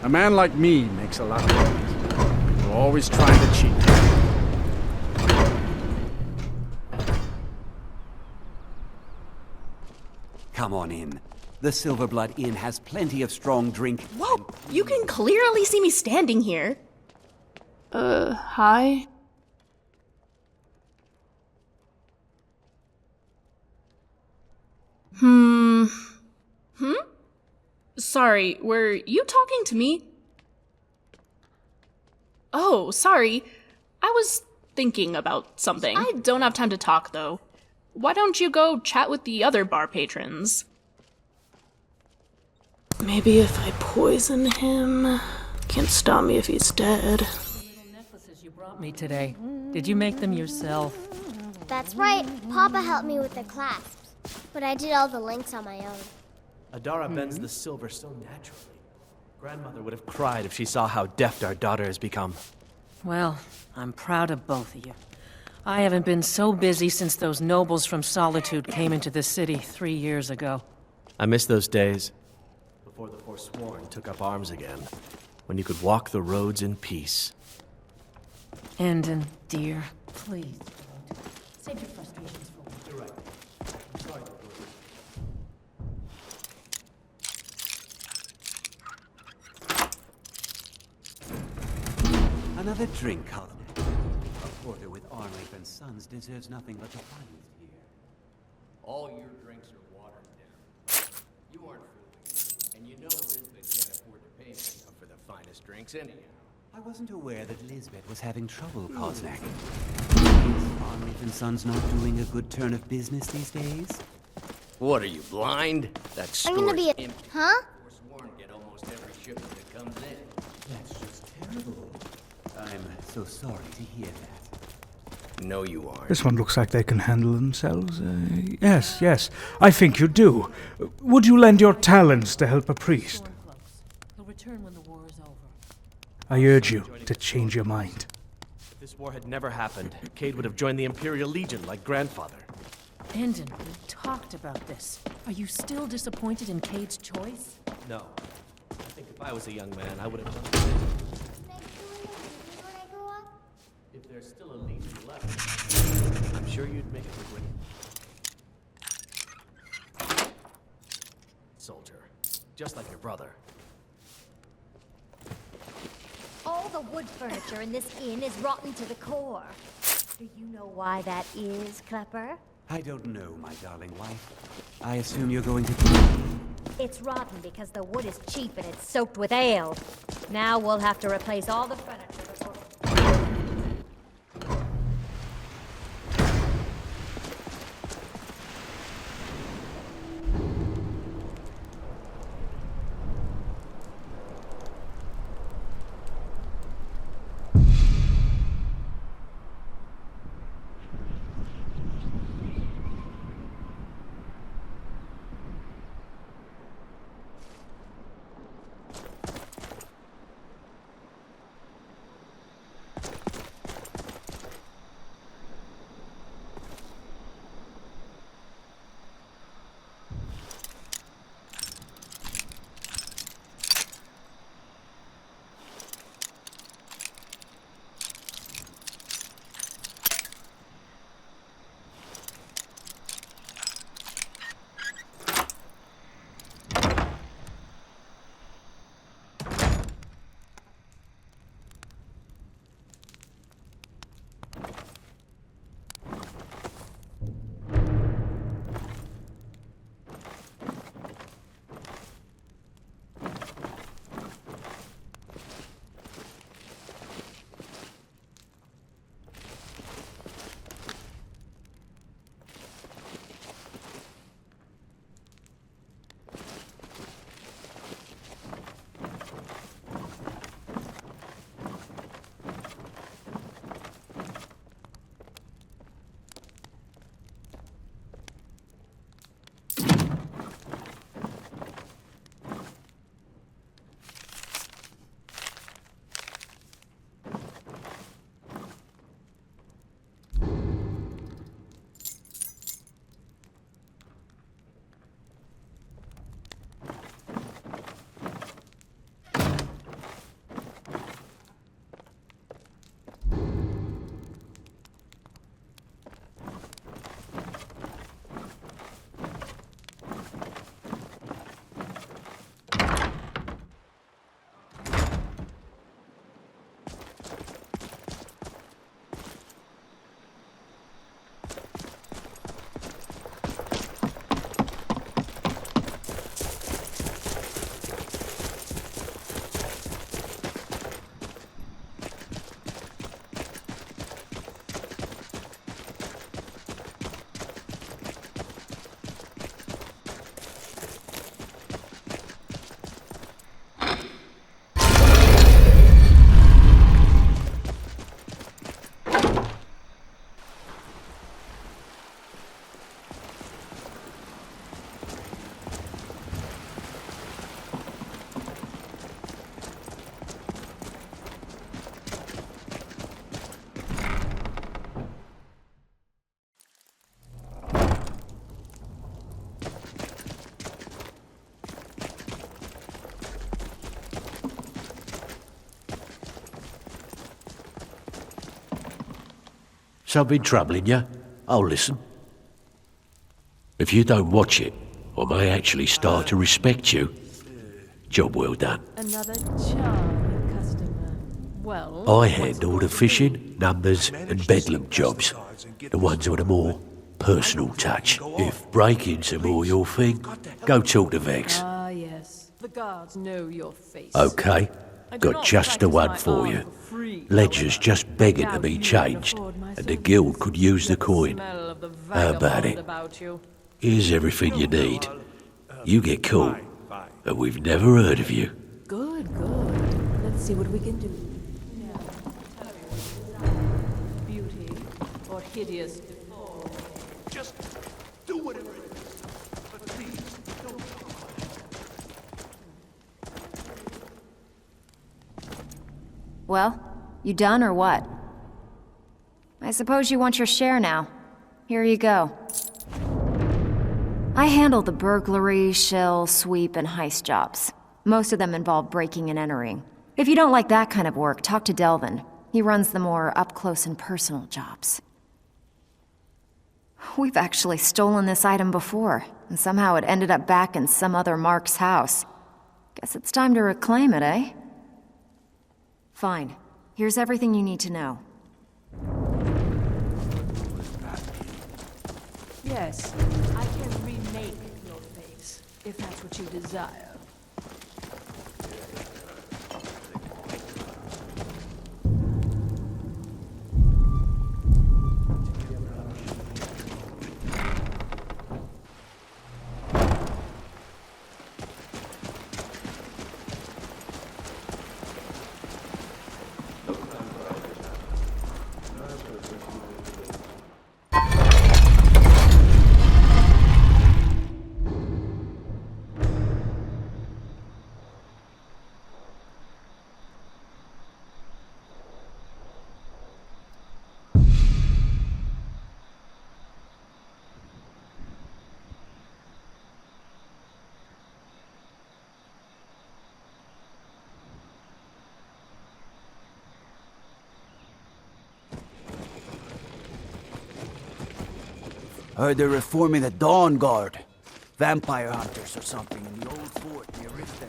A man like me makes a lot of money. People always trying to cheat. Come on in. The Silverblood Inn has plenty of strong drink. Whoa, you can clearly see me standing here. Hi? Sorry, were you talking to me? Oh, sorry. I was thinking about something. I don't have time to talk, though. Why don't you go chat with the other bar patrons? Maybe if I poison him. Can't stop me if he's dead. Little necklaces you brought me today. Did you make them yourself? That's right. Papa helped me with the clasps, but I did all the links on my own. Adara bends the silver so naturally. Grandmother would have cried if she saw how deft our daughter has become. Well, I'm proud of both of you. I haven't been so busy since those nobles from Solitude came into the city 3 years ago. I miss those days. Before the Forsworn took up arms again. When you could walk the roads in peace. Endon, dear, please. Save your frustrations for me. You're right. I'm sorry. Another drink, Colin. A porter with Arnleif and Sons deserves nothing but the finest here. All your drinks are watered down. You aren't fooling, and you know Lisbeth can't afford to pay me enough for the finest drinks anyhow. I wasn't aware that Lisbeth was having trouble, Koznak. Is Arnleif and Sons not doing a good turn of business these days? What are you, blind? That I'm gonna store's be empty. Huh? Forsworn get almost every shipment that comes in. That's just terrible. I'm so sorry to hear that. No, you aren't. This one looks like they can handle themselves. Yes, I think you do. Would you lend your talents to help a priest? He'll return when the war is over. I urge you to change your mind. If this war had never happened, Cade would have joined the Imperial Legion like grandfather. Endon, we talked about this. Are you still disappointed in Cade's choice? No. I think if I was a young man, I would have done the same. When I grow up? If there's still a legion left, I'm sure you'd make it regret. Soldier. Just like your brother. All the wood furniture in this inn is rotten to the core. Do you know why that is, Klepper? I don't know, my darling wife. I assume you're going to... It's rotten because the wood is cheap and it's soaked with ale. Now we'll have to replace all the furniture before... Something troubling you? I'll listen. If you don't watch it, I may actually start to respect you. Job well done. Another charming customer. Well, I handle the fishing, numbers, and bedlam jobs. The ones with a more personal touch. If breaking's a more your thing, go talk to Vex. ah, yes. The guards know your face. Okay, got just the one for you. Ledger's just begging to be changed, and the guild could use the coin. How about it? Here's everything you need. You get caught, and we've never heard of you. Good, good. Let's see what we can do. Beauty or hideous default. Just do whatever it is. But please, don't talk. Well, you done or what? I suppose you want your share now. Here you go. I handle the burglary, shell, sweep, and heist jobs. Most of them involve breaking and entering. If you don't like that kind of work, talk to Delvin. He runs the more up-close and personal jobs. We've actually stolen this item before, and somehow it ended up back in some other Mark's house. Guess it's time to reclaim it, eh? Fine. Here's everything you need to know. Yes, I can remake your face, if that's what you desire. Heard they're reforming the Dawn Guard. Vampire hunters or something in the old fort near Riften.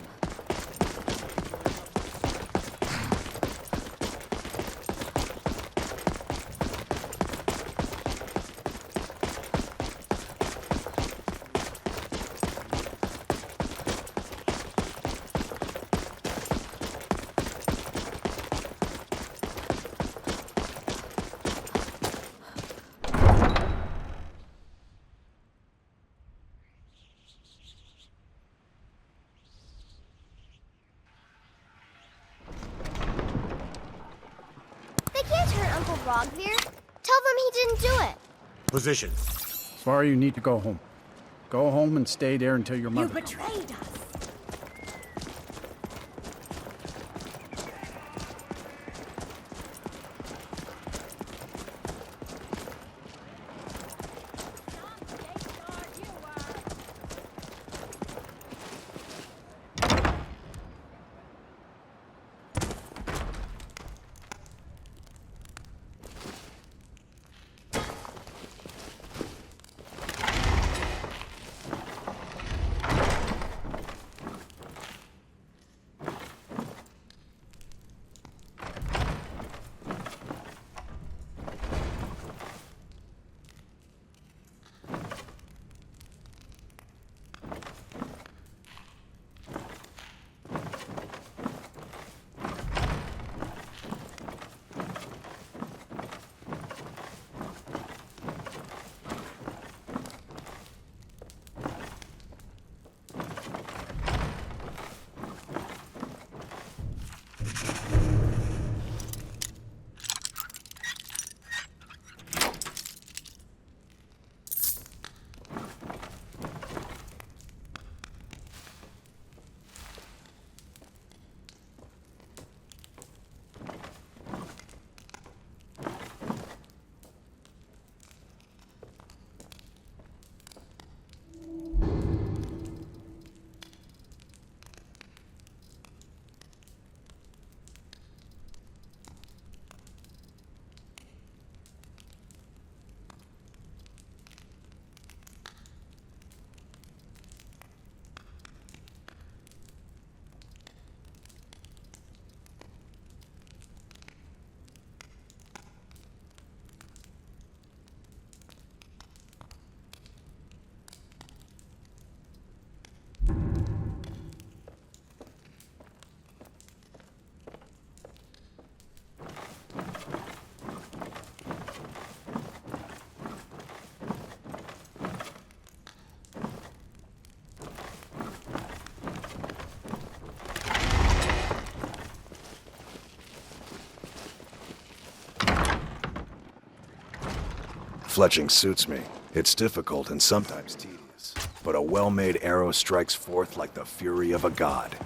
Rogvir? Tell them he didn't do it. Position. Sorry, you need to go home. Go home and stay there until your mother... You betrayed us. fletching suits me. It's difficult and sometimes tedious, but a well-made arrow strikes forth like the fury of a god.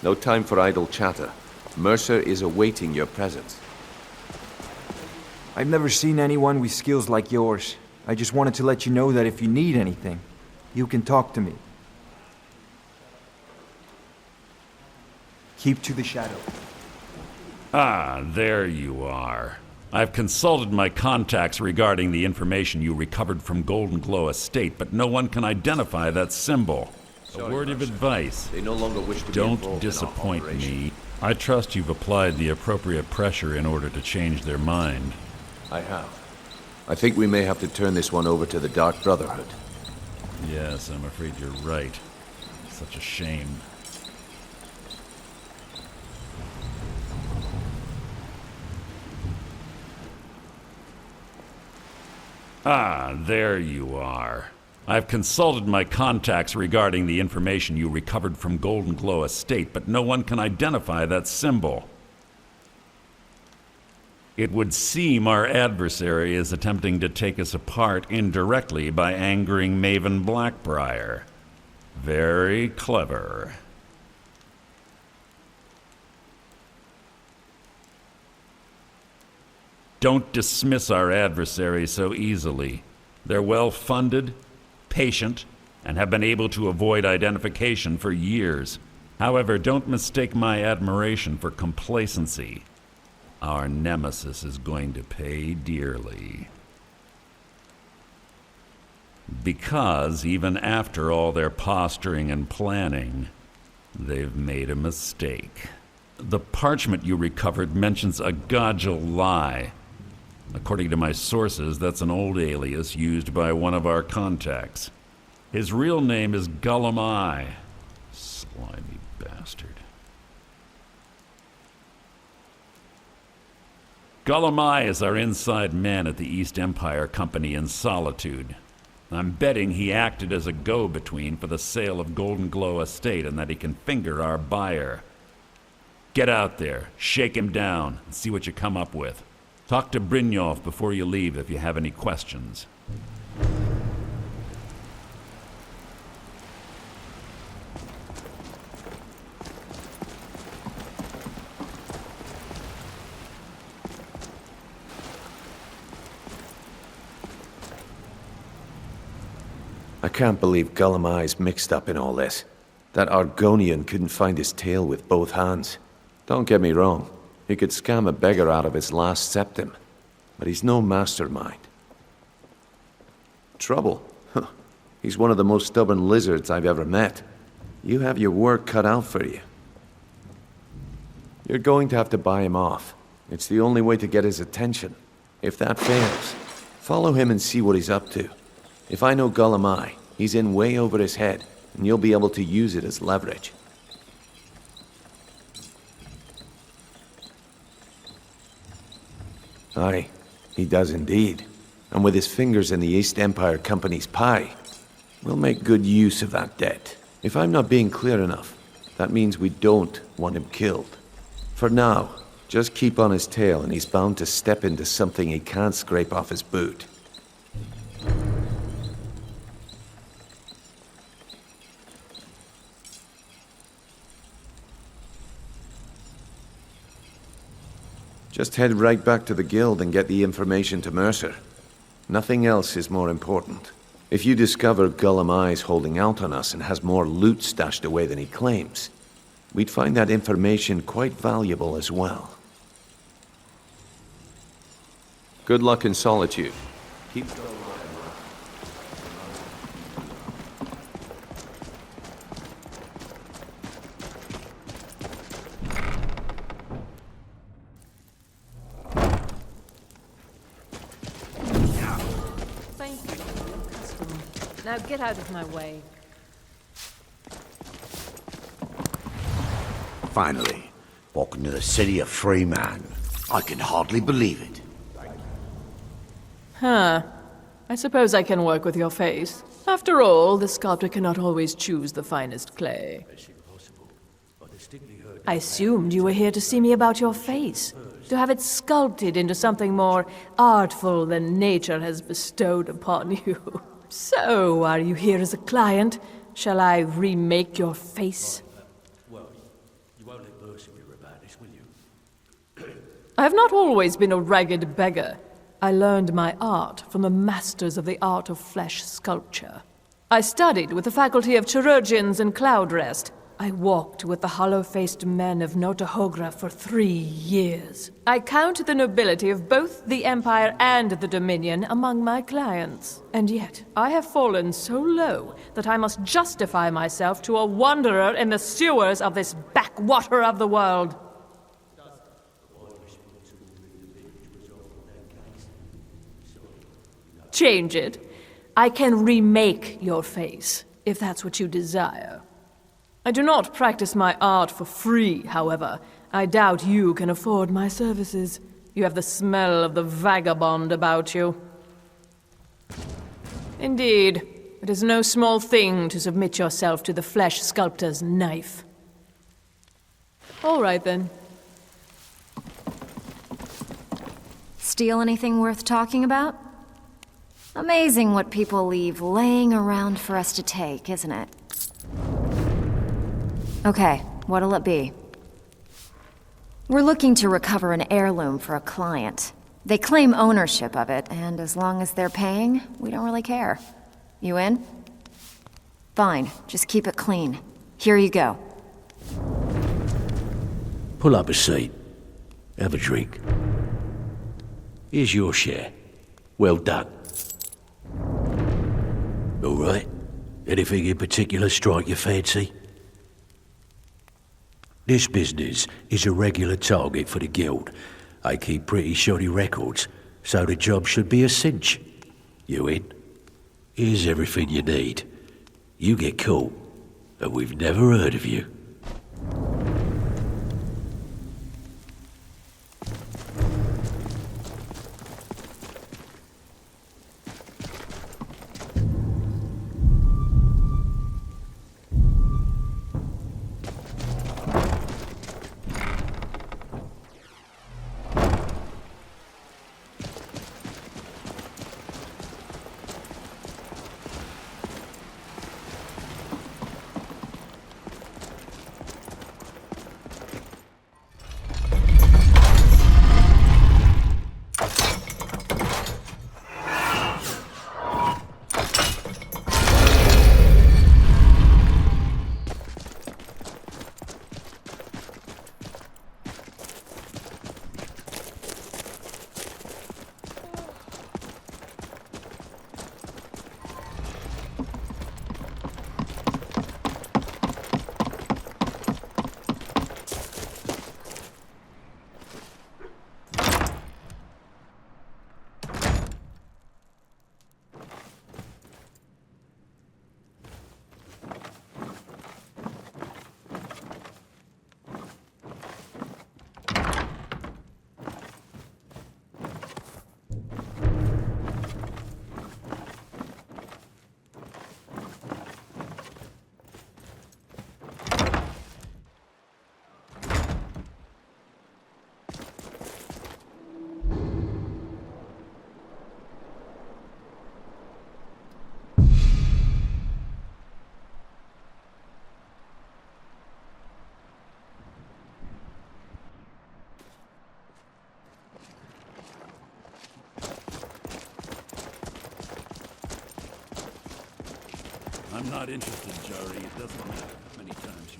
No time for idle chatter. Mercer is awaiting your presence. I've never seen anyone with skills like yours. I just wanted to let you know that if you need anything, you can talk to me. Keep to the shadow. Ah, there you are. I've consulted my contacts regarding the information you recovered from Golden Glow Estate, but no one can identify that symbol. A word of advice. They no longer wish to be Don't involved in our disappoint operation. me. I trust you've applied the appropriate pressure in order to change their mind. I have. I think we may have to turn this one over to the Dark Brotherhood. Yes, I'm afraid you're right. Such a shame. Ah, there you are. I've consulted my contacts regarding the information you recovered from Golden Glow Estate, but no one can identify that symbol. It would seem our adversary is attempting to take us apart indirectly by angering Maven Blackbriar. Very clever. Don't dismiss our adversary so easily. They're well-funded, patient, and have been able to avoid identification for years. However, don't mistake my admiration for complacency. Our nemesis is going to pay dearly. Because even after all their posturing and planning, they've made a mistake. The parchment you recovered mentions a Godgel lie. According to my sources, that's an old alias used by one of our contacts. His real name is Gullum Eye. Slimy bastard. Gullum Eye is our inside man at the East Empire Company in Solitude. I'm betting he acted as a go-between for the sale of Golden Glow Estate and that he can finger our buyer. Get out there, shake him down, and see what you come up with. Talk to Brynjolf before you leave if you have any questions. I can't believe Gullum Eye's mixed up in all this. That Argonian couldn't find his tail with both hands. Don't get me wrong, he could scam a beggar out of his last septim, but he's no mastermind. Trouble? Huh. He's one of the most stubborn lizards I've ever met. You have your work cut out for you. You're going to have to buy him off. It's the only way to get his attention. If that fails, follow him and see what he's up to. If I know Gullum Eye, he's in way over his head, and you'll be able to use it as leverage. Aye, he does indeed. And with his fingers in the East Empire Company's pie, we'll make good use of that debt. If I'm not being clear enough, that means we don't want him killed. For now, just keep on his tail and he's bound to step into something he can't scrape off his boot. Just head right back to the guild and get the information to Mercer. Nothing else is more important. If you discover Gullum Eye's holding out on us and has more loot stashed away than he claims, we'd find that information quite valuable as well. Good luck in Solitude. Keep going. Now get out of my way. Finally, walking to the city of free man. I can hardly believe it. Huh. I suppose I can work with your face. After all, the sculptor cannot always choose the finest clay. I assumed you were here to see me about your face, to have it sculpted into something more artful than nature has bestowed upon you. So, are you here as a client? Shall I remake your face? Well, you won't let Mercer hear about this, will you? I have not always been a ragged beggar. I learned my art from the masters of the art of flesh sculpture. I studied with the faculty of chirurgeons and Cloudrest. I walked with the hollow-faced men of Notahogra for 3 years. I count the nobility of both the Empire and the Dominion among my clients. And yet, I have fallen so low that I must justify myself to a wanderer in the sewers of this backwater of the world. Change it. I can remake your face, if that's what you desire. I do not practice my art for free, however. I doubt you can afford my services. You have the smell of the vagabond about you. Indeed, it is no small thing to submit yourself to the flesh sculptor's knife. All right, then. Steal anything worth talking about? Amazing what people leave laying around for us to take, isn't it? Okay, what'll it be? We're looking to recover an heirloom for a client. They claim ownership of it, and as long as they're paying, we don't really care. You in? Fine, just keep it clean. Here you go. Pull up a seat. Have a drink. Here's your share. Well done. All right. Anything in particular strike your fancy? This business is a regular target for the guild. I keep pretty shoddy records, so the job should be a cinch. You in? Here's everything you need. You get caught, and we've never heard of you. not interested, Jari. It doesn't matter how many times you...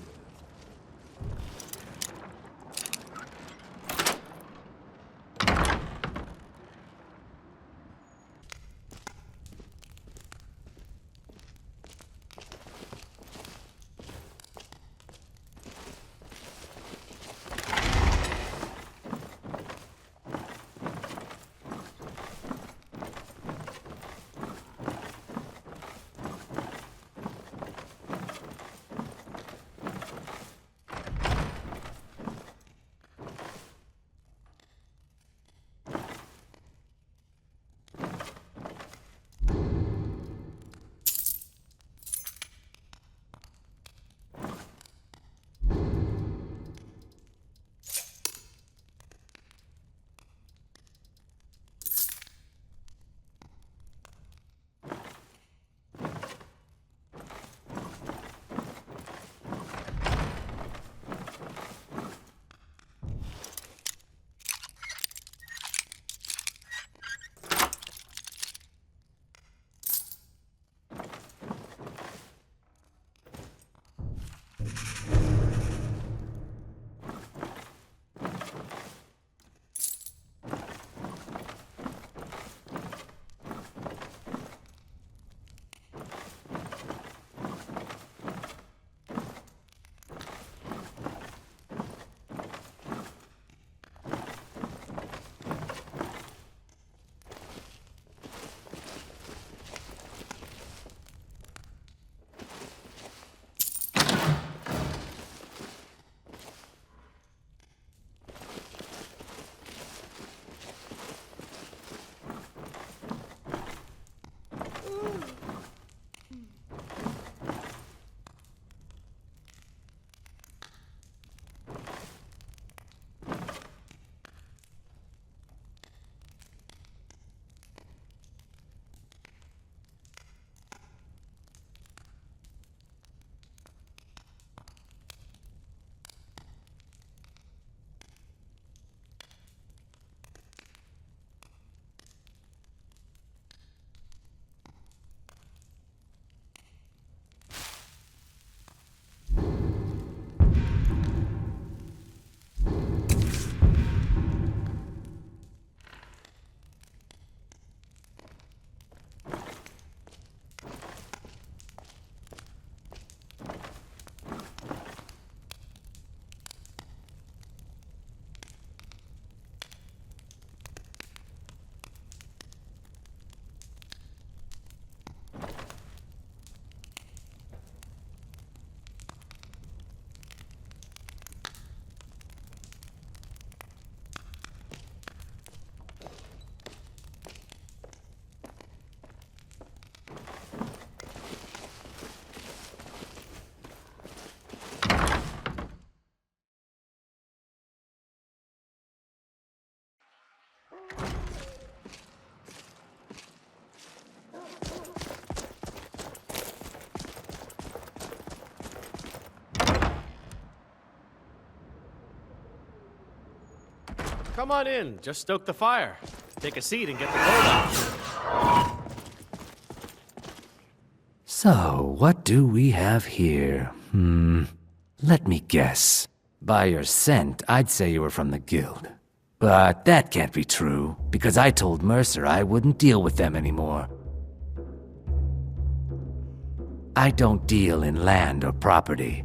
Come on in. Just stoke the fire. Take a seat and get the gold out. So, what do we have here? Let me guess. By your scent, I'd say you were from the guild. But that can't be true, because I told Mercer I wouldn't deal with them anymore. I don't deal in land or property.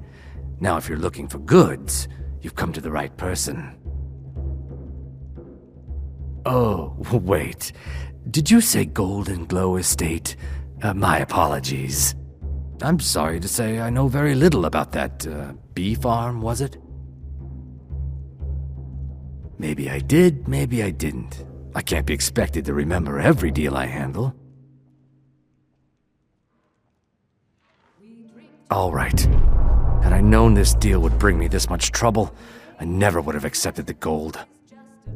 Now, if you're looking for goods, you've come to the right person. Oh, wait. Did you say Golden Glow Estate? My apologies. I'm sorry to say I know very little about that, bee farm, was it? Maybe I did, maybe I didn't. I can't be expected to remember every deal I handle. All right. Had I known this deal would bring me this much trouble, I never would have accepted the gold.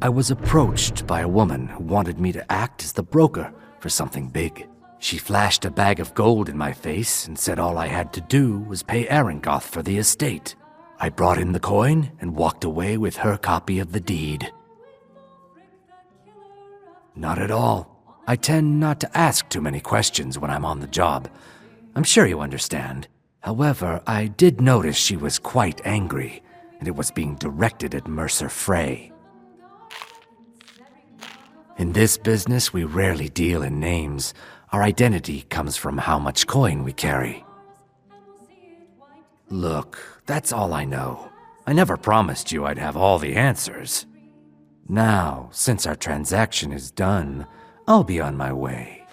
I was approached by a woman who wanted me to act as the broker for something big. She flashed a bag of gold in my face and said all I had to do was pay Arangoth for the estate. I brought in the coin and walked away with her copy of the deed. Not at all. I tend not to ask too many questions when I'm on the job. I'm sure you understand. However, I did notice she was quite angry, and it was being directed at Mercer Frey. In this business, we rarely deal in names. Our identity comes from how much coin we carry. Look, that's all I know. I never promised you I'd have all the answers. Now, since our transaction is done, I'll be on my way.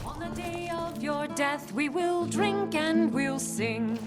On the day of your death, we will drink and we'll sing.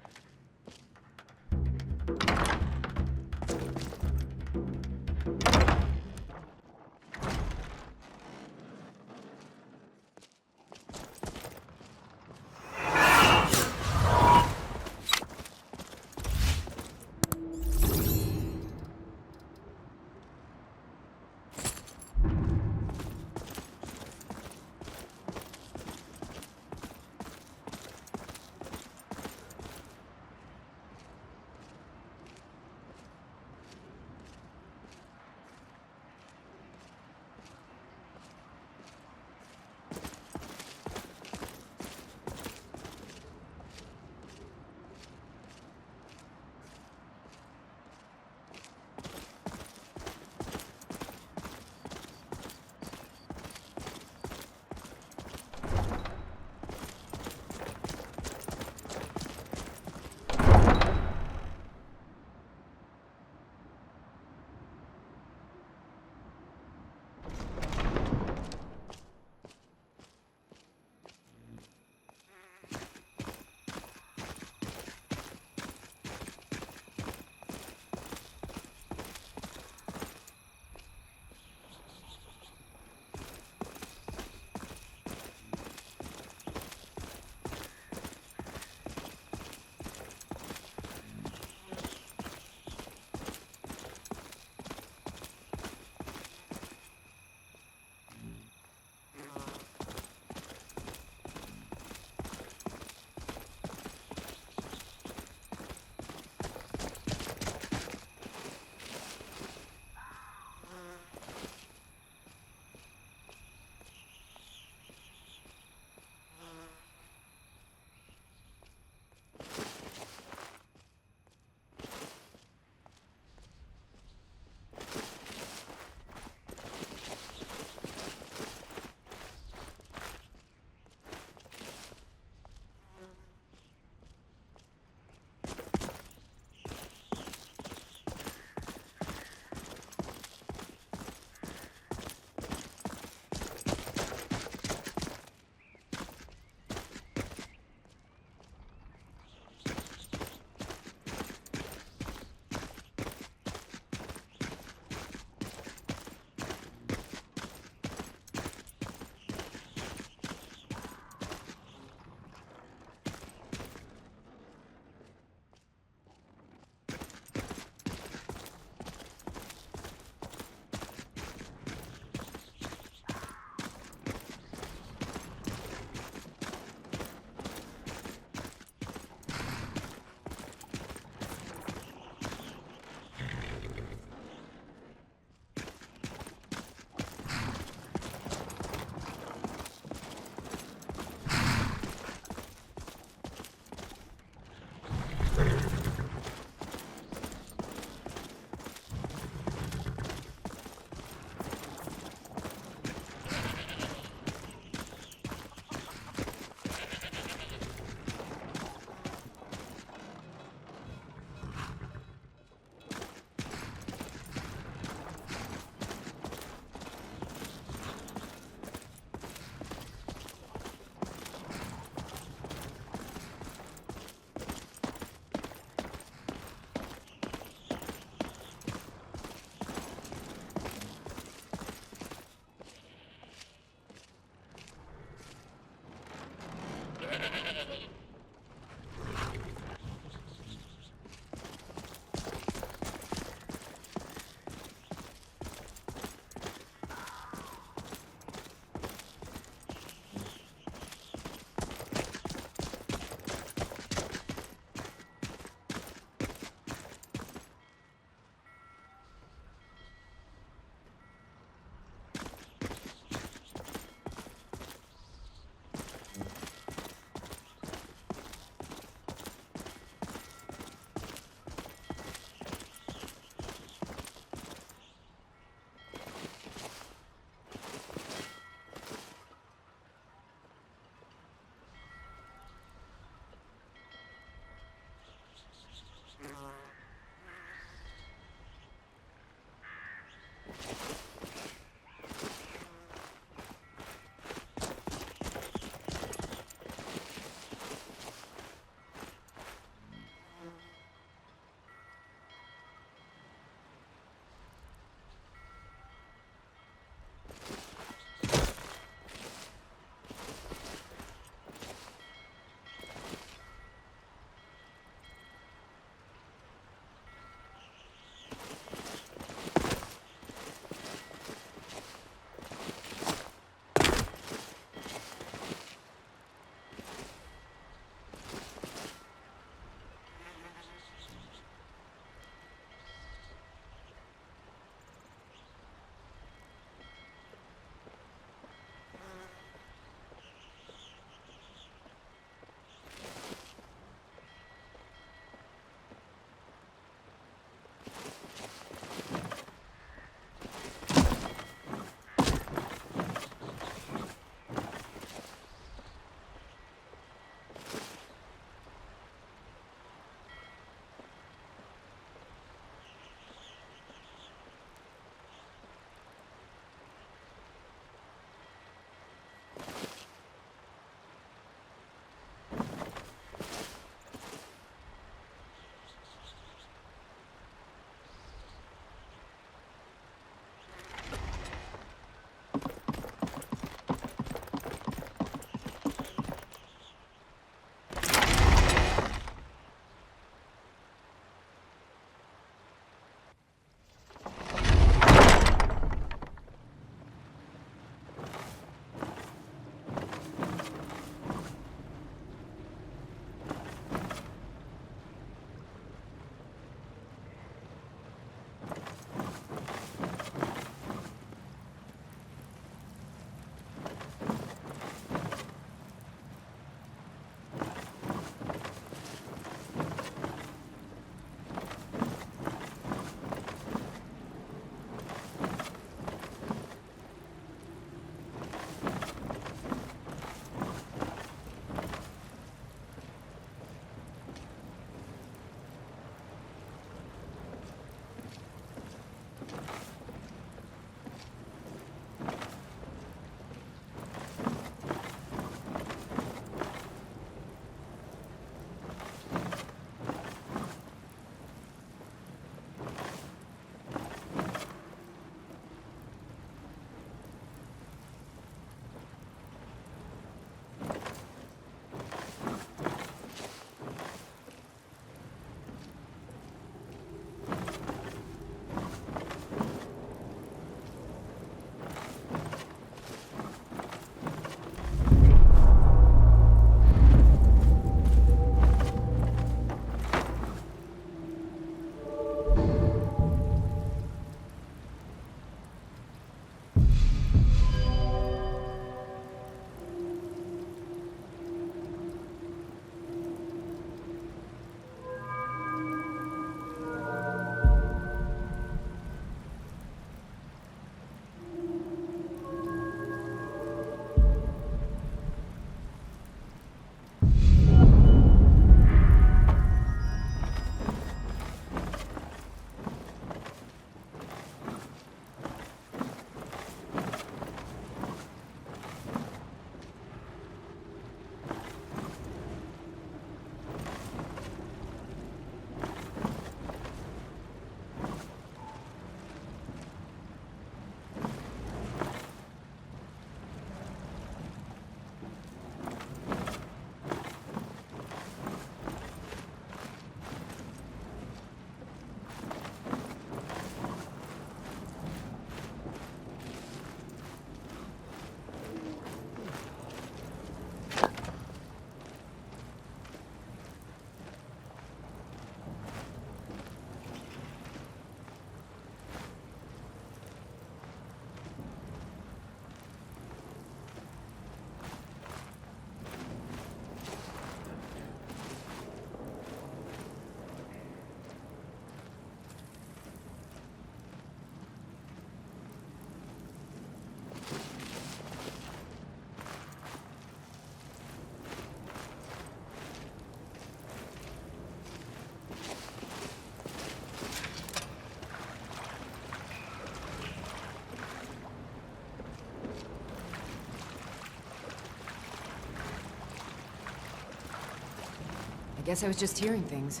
Guess I was just hearing things.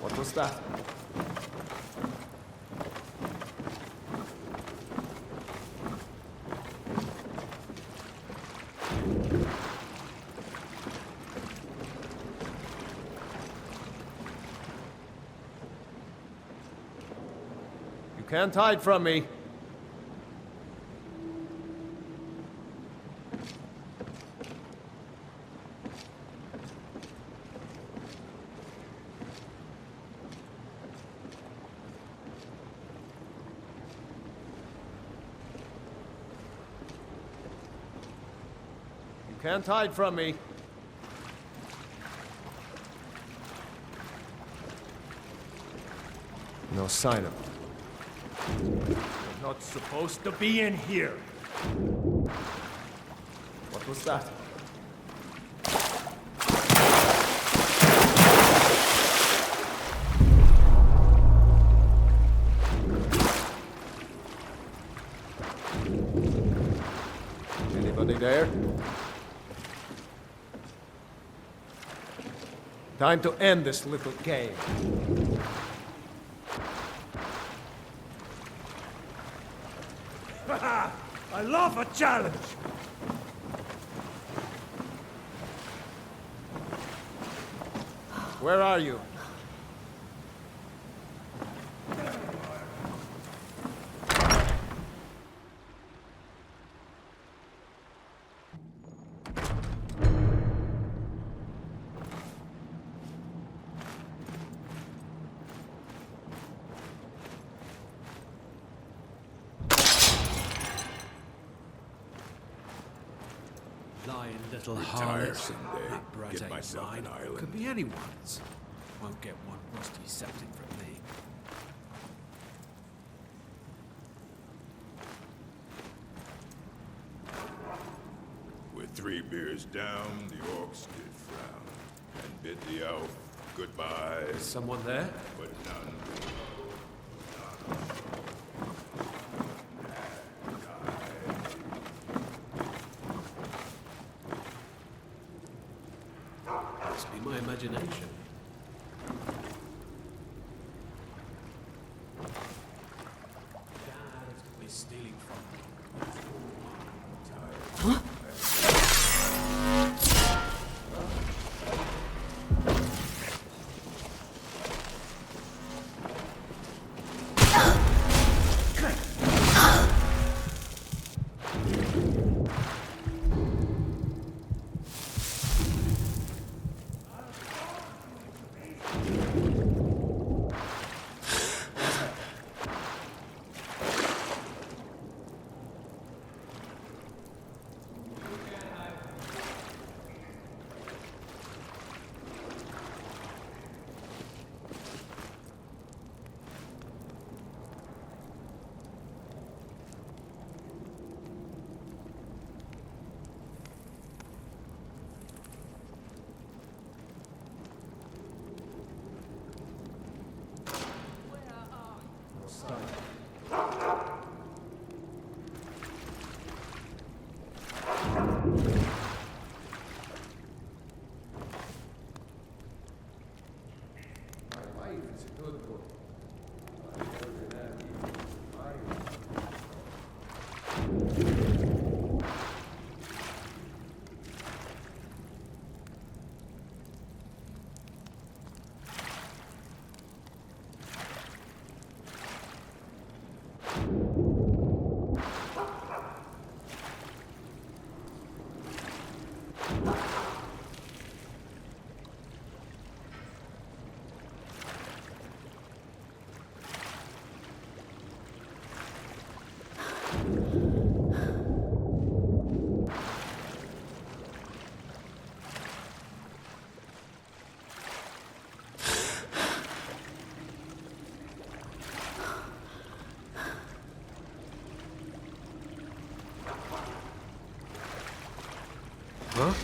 What was that? You can't hide from me. You can't hide from me. No sign of him. You're not supposed to be in here. What was that? Anybody there? Time to end this little game. I love a challenge! Where are you? Lying little Retire harlot. someday. That bright Get ain't myself mine. an island. Could be anyone's. Won't get one rusty septic from me. With 3 beers down, the orcs did frown and bid the elf goodbye. Is someone there? But none. Must be my imagination. Dad, we're stealing from me. Huh? Huh?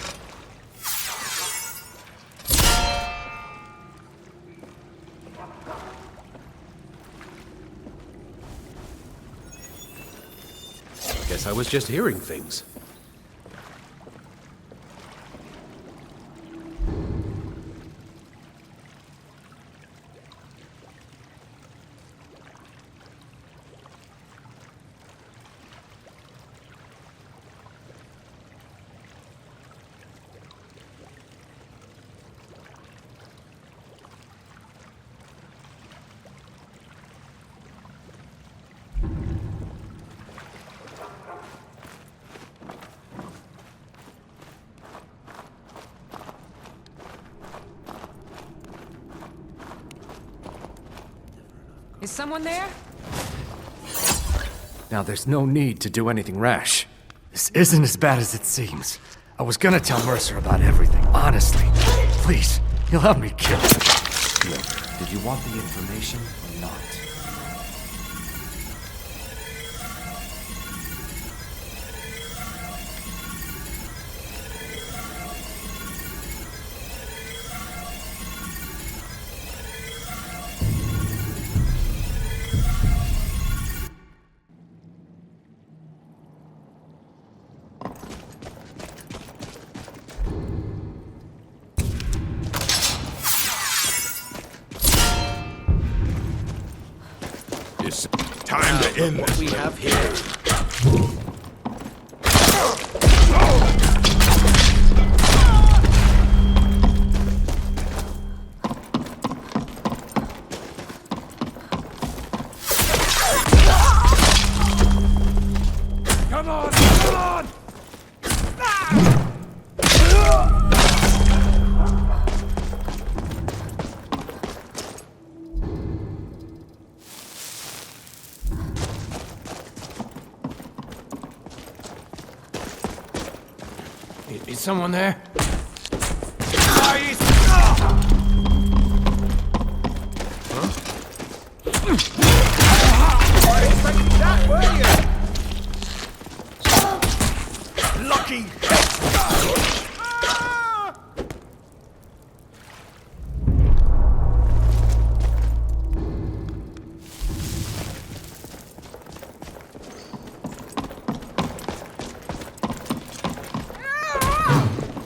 Guess I was just hearing things. Is someone there? Now, there's no need to do anything rash. This isn't as bad as it seems. I was gonna tell Mercer about everything, honestly. Please, you'll have me killed. Look, did you want the information or not? It's time to end what we have here. Come on, come on! Is someone there? Lucky!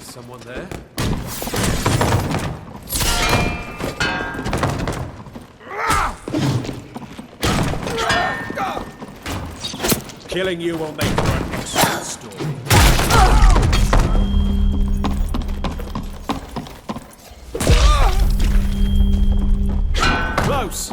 Someone there? Killing you will make for an excellent story. Close!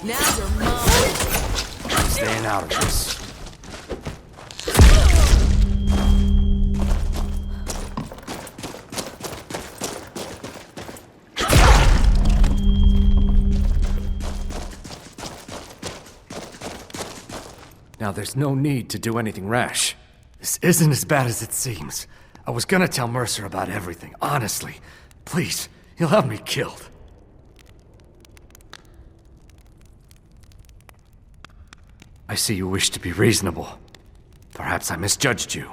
Now your mom. I'm staying out of this. Now, there's no need to do anything rash. This isn't as bad as it seems. I was gonna tell Mercer about everything, honestly. Please, you'll have me killed. I see you wish to be reasonable. Perhaps I misjudged you.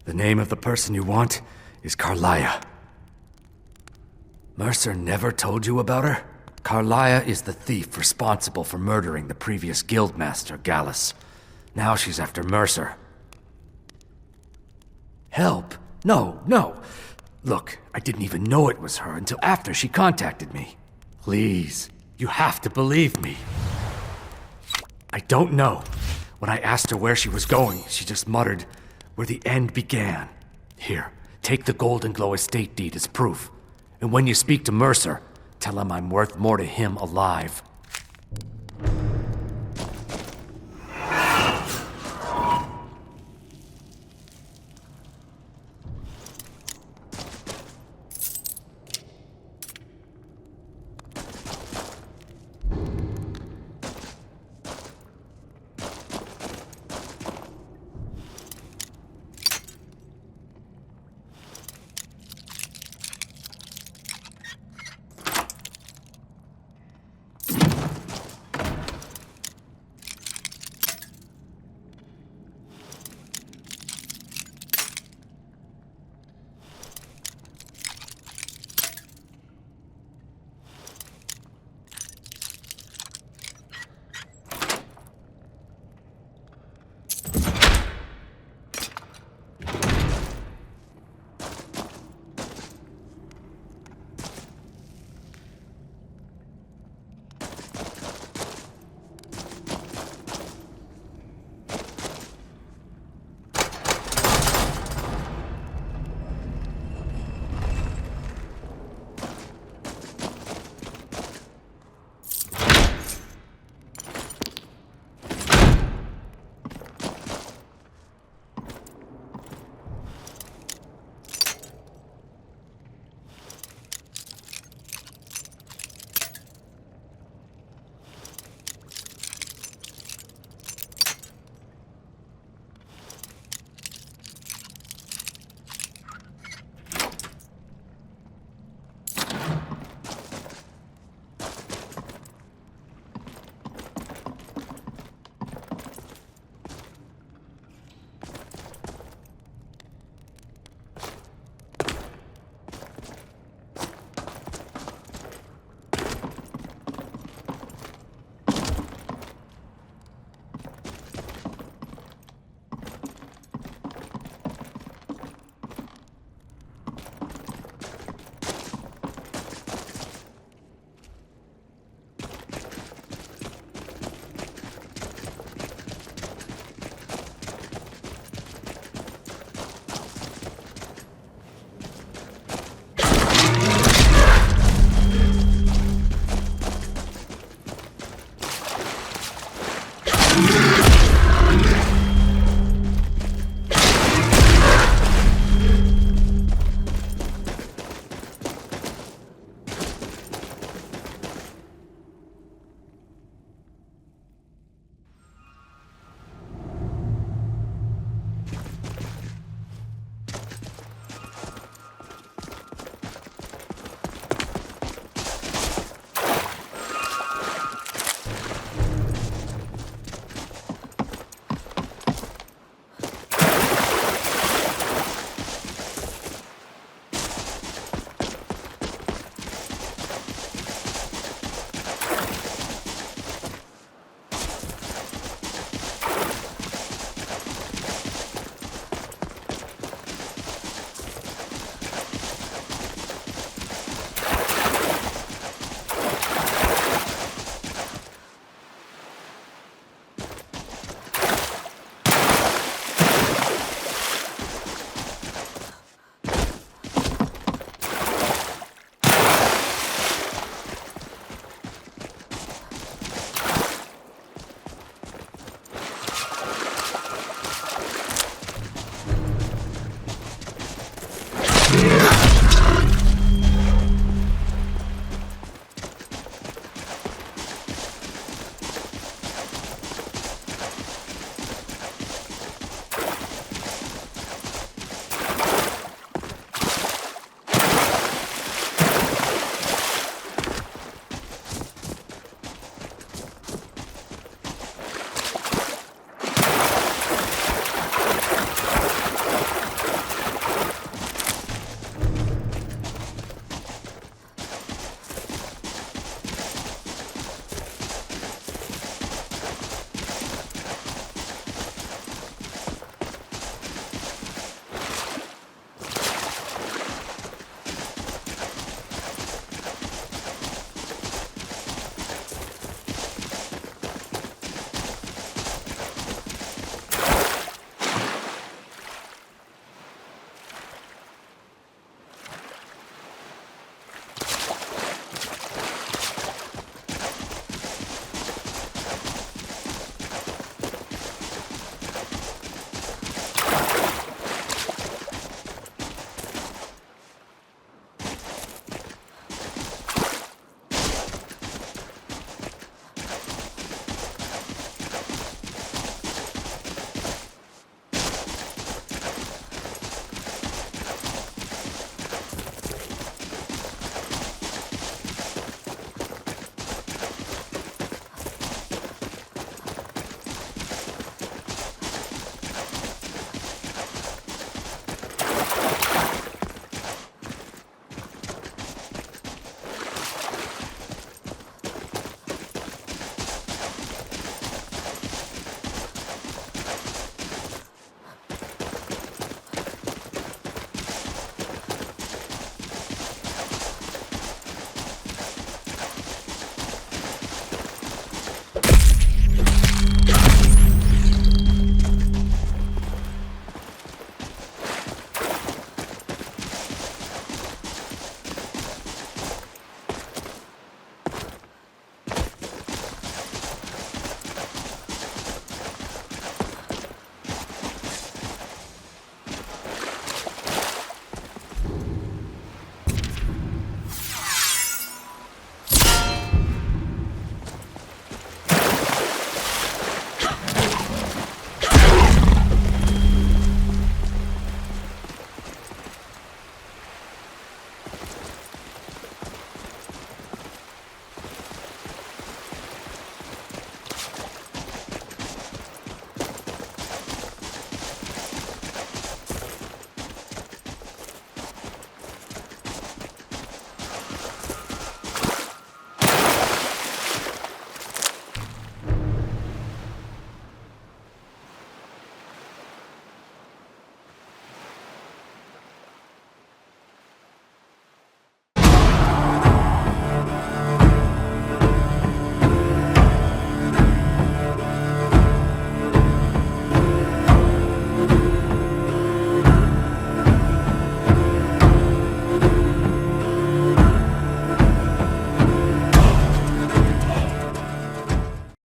The name of the person you want is Carlia. Mercer never told you about her? Carlia is the thief responsible for murdering the previous guildmaster, Gallus. Now she's after Mercer. Help No, no. Look, I didn't even know it was her until after she contacted me. Please, you have to believe me. I don't know. When I asked her where she was going, she just muttered, "Where the end began." Here, take the Golden Glow estate deed as proof. And when you speak to Mercer, tell him I'm worth more to him alive